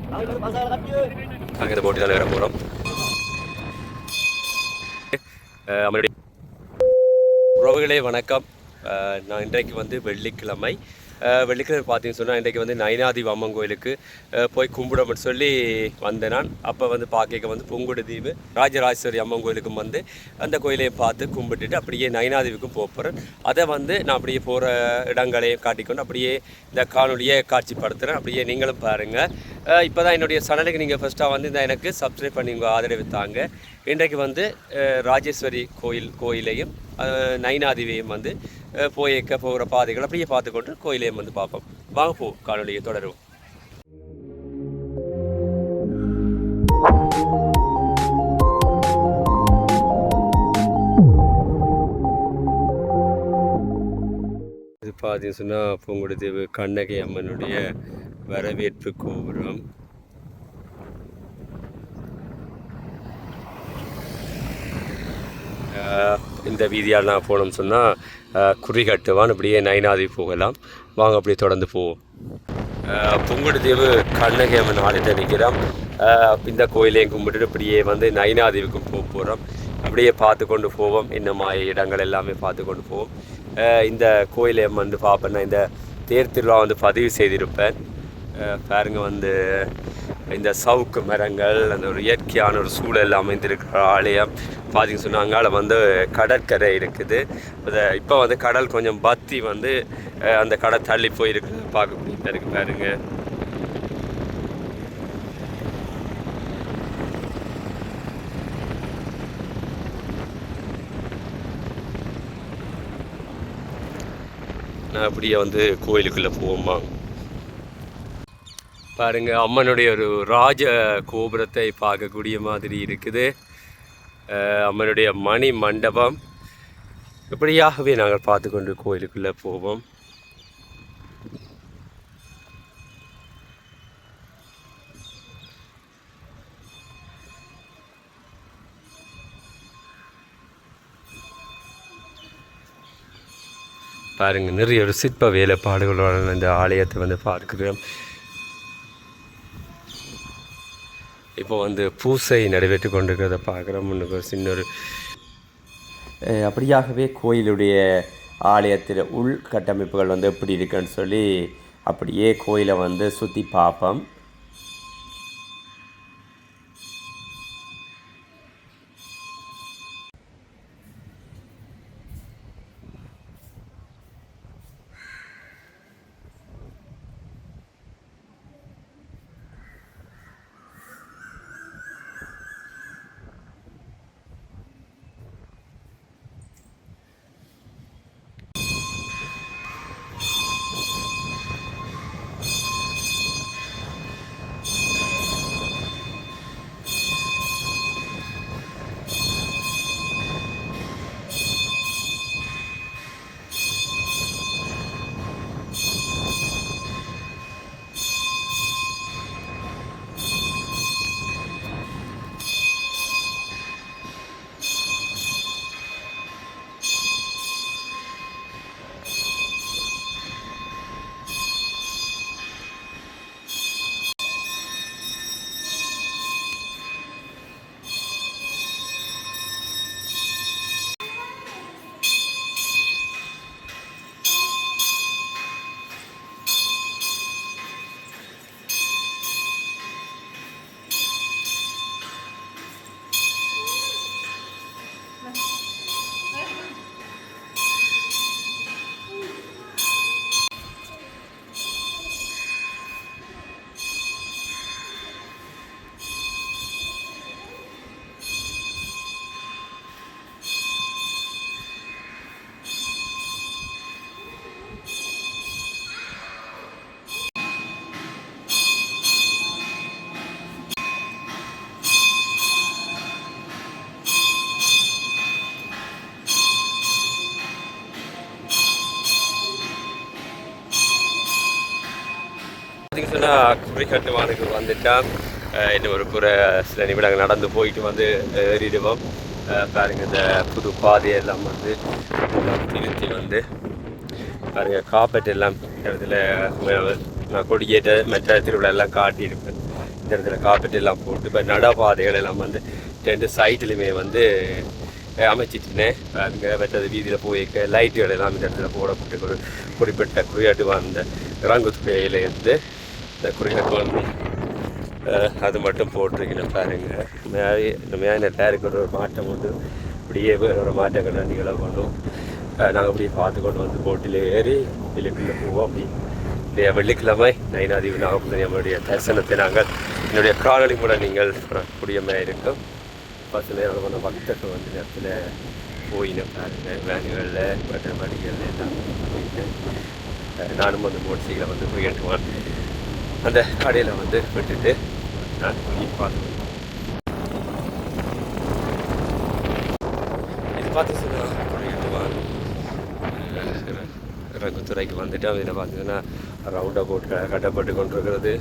நாங்கள் இந்த போட்டி தான் வேற போகிறோம். நம்மளுடைய உறவுகளே வணக்கம். நான் இன்றைக்கு வந்து வெள்ளிக்கிழமை பார்த்தீங்கன்னு சொன்னால் இன்றைக்கு வந்து நயினாதீவு அம்மன் கோயிலுக்கு போய் கும்பிடணும்னு சொல்லி வந்தேன். நான் அப்போ வந்து பார்க்க வந்து புங்குடுதீவு ராஜராஜேஸ்வரி அம்மன் கோயிலுக்கும் வந்து அந்த கோயிலையும் பார்த்து கும்பிட்டுட்டு அப்படியே நயினாதீவுக்கும் போகிறேன். அதை வந்து நான் அப்படியே போகிற இடங்களையும் காட்டிக்கொண்டு அப்படியே இந்த காணொலியை காட்சிப்படுத்துகிறேன். அப்படியே நீங்களும் பாருங்கள். இப்போ தான் என்னுடைய சேனலுக்கு நீங்கள் ஃபஸ்ட்டாக வந்து இந்த எனக்கு சப்ஸ்கிரைப் பண்ணி உங்கள் ஆதரவு தாங்க. இன்றைக்கு வந்து ராஜேஸ்வரி கோயிலையும் நயினாதீவையும் வந்து போகிற பாதைகள் அப்படியே பார்த்துக்கொண்டு கோயிலையும் வந்து பார்ப்போம். வாங்க போ காணொலியை தொடருவோம். இது பார்த்தீங்கன்னு சொன்னால் பூங்குடுதீவு கண்ணகி அம்மனுடைய வரவேற்பு கோபுரம். இந்த வீதியால் நான் போனோம்னு சொன்னால் குறிகட்டுவான் அப்படியே நயினாதீவு போகலாம். வாங்க அப்படியே தொடர்ந்து போவோம். புங்குடுதீவு கண்ணகி அம்மன் ஆலயத்தை நிற்கிறோம். இந்த கோயிலையும் கும்பிட்டு அப்படியே வந்து நயினாதீவுக்கு போகிறோம். அப்படியே பார்த்து கொண்டு போவோம். இன்னும் இடங்கள் எல்லாமே பார்த்து கொண்டு போவோம். இந்த கோயிலை வந்து பார்ப்பேன். இந்த தேர் திருவிழா வந்து பதிவு செய்திருப்பேன். பாருங்க வந்து இந்த சவுக்கு மரங்கள் அந்த ஒரு இயற்கையான ஒரு சூழல் அமைந்திருக்கிற ஆலயம் பார்த்தீங்கன்னு சொன்னாங்க. அதில் வந்து கடற்கரை இருக்குது. இப்போ வந்து கடல் கொஞ்சம் பத்தி வந்து அந்த கடல் தள்ளி போயிருக்குது. பார்க்கக்கூடிய இருக்கு பாருங்க. நான் அப்படியே வந்து கோயிலுக்குள்ளே போவோமா பாருங்க. அம்மனுடைய ஒரு ராஜ கோபுரத்தை பார்க்கக்கூடிய மாதிரி இருக்குது. அம்மனுடைய மணி மண்டபம் இப்படியாகவே நாங்கள் பார்த்து கொண்டு கோயிலுக்குள்ளே போவோம். பாருங்க, நிறைய ஒரு சிற்ப வேலைப்பாடுகளோட இந்த ஆலயத்தை வந்து பார்க்கிறோம். இப்போ வந்து பூசை நடைபெற்று கொண்டிருக்கிறத பார்க்குறோம். முன்னுக்கு ஒரு சின்ன ஒரு அப்படியாகவே கோயிலுடைய ஆலயத்தில் உள்கட்டமைப்புகள் வந்து எப்படி இருக்குன்னு சொல்லி அப்படியே கோயிலை வந்து சுற்றி பார்ப்போம். பார்த்தீங்கன்னா குறிக்கட்டுவானுக்கு வந்துட்டால் இன்னும் ஒரு சில நிமிடங்கள் நடந்து போயிட்டு வந்து ஏறிடுவோம். பாருங்கள், இந்த புது பாதையெல்லாம் வந்து திருத்தி வந்து பாருங்கள், காப்பெட் எல்லாம் இடத்துல நான் கொடியேற்ற மற்ற திருவிழா எல்லாம் காட்டியிருப்பேன். இந்த இடத்துல காப்பீட்டு எல்லாம் போட்டு இப்போ நடப்பாதைகள் எல்லாம் வந்து 2 சைட்லையுமே வந்து அமைச்சிட்டுனேன். அங்கே வெட்டது வீதியில் போயிருக்க லைட்டுகள் எல்லாம் இந்த இடத்துல போடப்பட்டு ஒரு குறிப்பிட்ட குறியாட்டுவான் அந்த இறங்குத்துறையிலேருந்து இந்த குறியாட்டுவான் அது மட்டும் போட்டிருக்கேன் பாருங்க. இந்த பேருக்கு ஒரு மாற்றம் உண்டு. இப்படியே ஒரு மாற்றங்கள் நிகழப்படும். நாங்கள் அப்படியே பார்த்து கொண்டு வந்து போட்டில் ஏறி வெளிக்குள்ளே போவோம். அப்படி வெள்ளிக்கிழமை நயினாதீவு நாகப்பட்டினம் நம்மளுடைய தரிசனத்தை நாங்கள் என்னுடைய காணொலி மூலம் நீங்கள் கூடியமாக இருக்கும். 10 நேரம் கொண்ட பக்தர்கள் வந்து நேரத்தில் போயின பாருங்க. வேன்களில் மற்ற வண்டிகள் எல்லாம் போயிட்டு நானும் வந்து மோட்சிகளை வந்து போயிட்டுவான் அந்த கடையில் வந்து விட்டுட்டு நான் போய் பார்த்துருவேன். இது பார்த்து சொன்னால் போயிட்டுவான் ரகுத்துறைக்கு வந்துட்டு அதில் பார்த்தீங்கன்னா ரவுண்டாக போட்டு கட்டப்பட்டு கொண்டிருக்கிறது.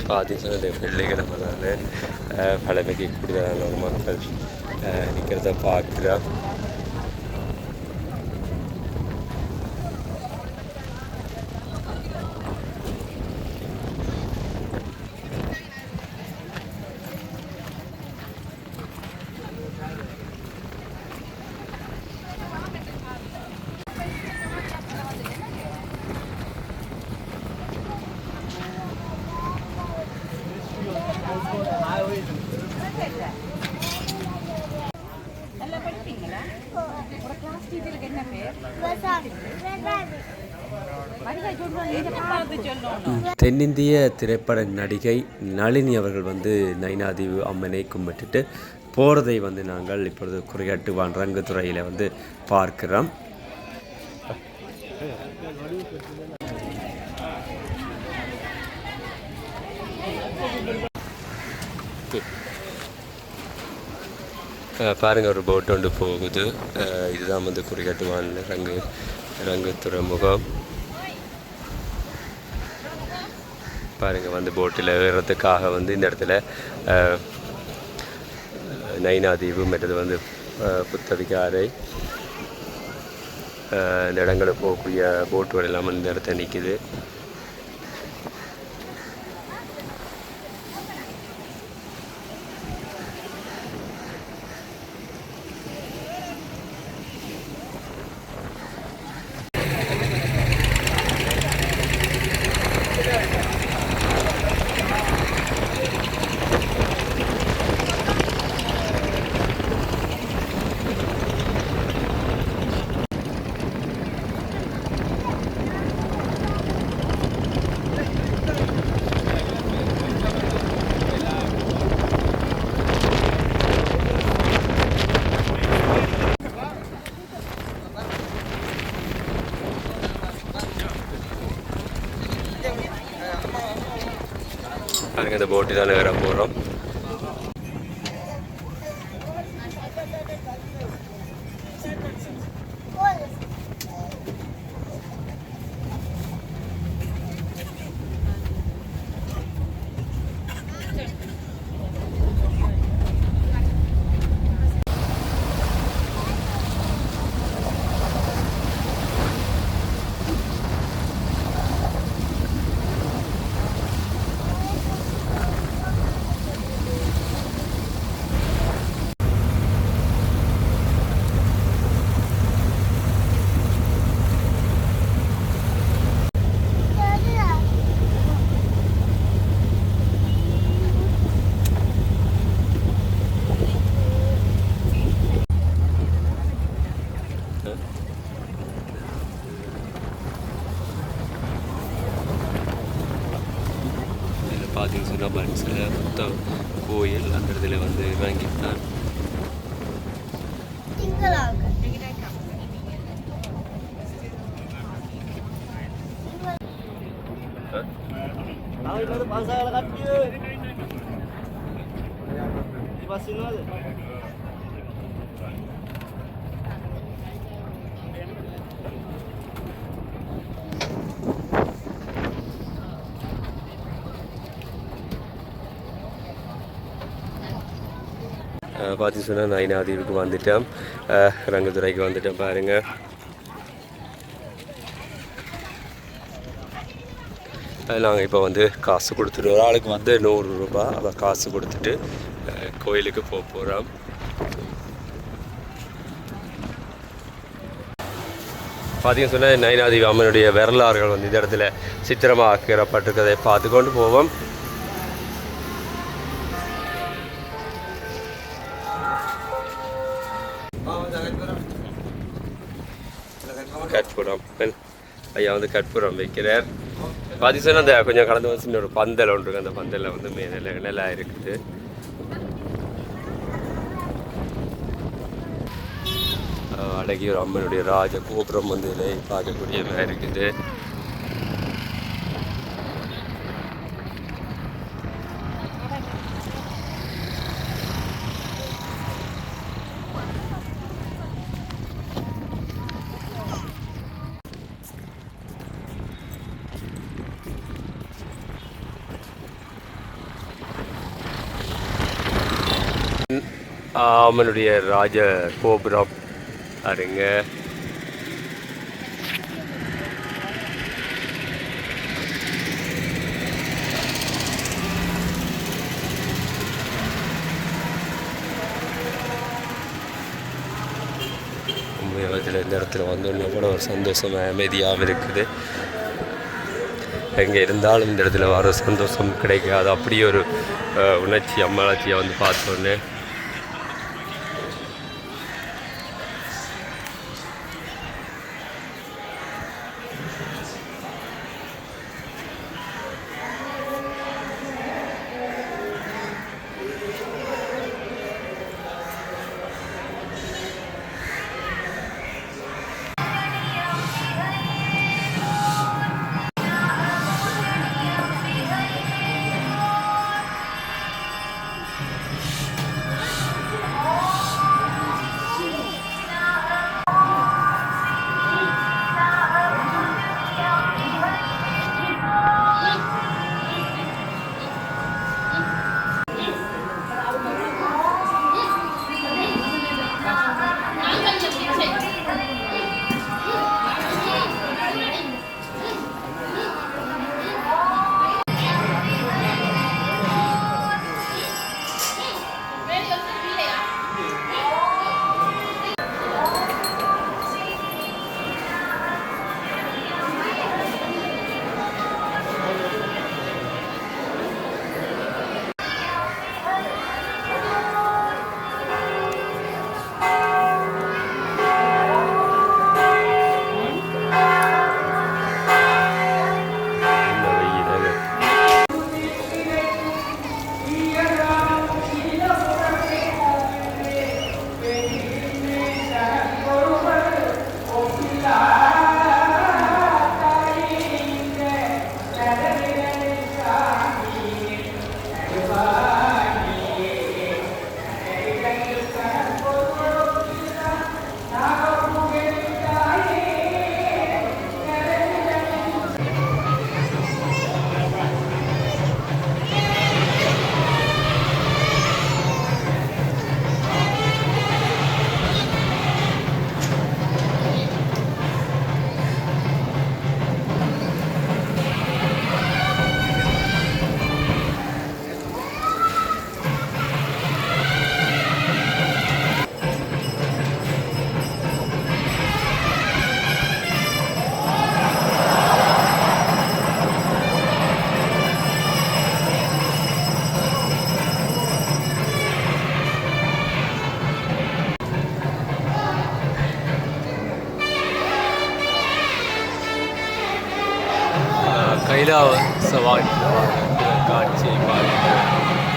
பார்த்தீங்கன்னா இந்த வெள்ளிக்கிழமை பழமைக்கு கூடியதான மக்கள் நிற்கிறத பார்க்குறோம். தென்னிந்திய திரைப்பட நடிகை நளினி அவர்கள் வந்து நயினாதீவு அம்மனை கும்பிட்டுட்டு போகிறதை வந்து நாங்கள் இப்பொழுது குறியாட்டுவான் ரங்குத்துறையில் வந்து பார்க்கிறோம். பாருங்கள், ஒரு போட் ஒன்று போகுது. இதுதான் வந்து குறிகாட்டுவான் ரங்கு துறைமுகம். பாருங்கள், வந்து போட்டில் ஏறுறதுக்காக வந்து இந்த இடத்துல நயினாதீவு மற்றது வந்து புத்தவிகாரை இந்த இடங்களை போகக்கூடிய போட்டுகள் எல்லாம் இந்த இடத்த நிற்கிது. அதுக்கு இந்த போட்டு தான் வேற போகிறோம். பார்த்தீங்கன்னு சொன்னால் பன்ஸில் மொத்த கோயில் அந்த இடத்துல வந்து வாங்கித்தான். பார்த்து சொன்னால் நயினாதீவுக்கு வந்துட்டோம், ரங்கத்துறைக்கு வந்துட்டோம் பாருங்கள். நாங்கள் இப்போ வந்து காசு கொடுத்துட்டு ஒரு ஆளுக்கு வந்து 100 ரூபா அதை காசு கொடுத்துட்டு கோயிலுக்கு போக போகிறோம். பார்த்தீங்கன்னு சொன்னால் நயினாதீவு அம்மனுடைய வரலாறுகள் வந்து இந்த இடத்துல சித்திரமாக்கப்பட்டிருக்கதை பார்த்து கொண்டு போவோம். கற்பூரம் ஐயா வந்து கற்பூரம் வைக்கிறார். பார்த்தீங்கன்னா அந்த கொஞ்சம் கடந்து வந்து சின்ன ஒரு பந்தல் ஒன்று இருக்குது. அந்த பந்தலில் வந்து நல்லா இருக்குது. அழகிய ஒரு அம்மனுடைய ராஜ கோபுரம் வந்து பார்க்கக்கூடிய மாதிரி இருக்குது. அம்மனுடைய ராஜ கோபுரம் பாருங்க. உண்மையில் இந்த இடத்துல வந்தோடனே கூட ஒரு சந்தோஷம் அமைதியாகவும் இருக்குது. எங்கே இருந்தாலும் இந்த இடத்துல வர சந்தோஷம் கிடைக்காது. அப்படியே ஒரு உணர்ச்சி அம்மாச்சியை வந்து பார்த்தோன்னே கைலாசவாய் காட்சியை பார்க்கிறோம்.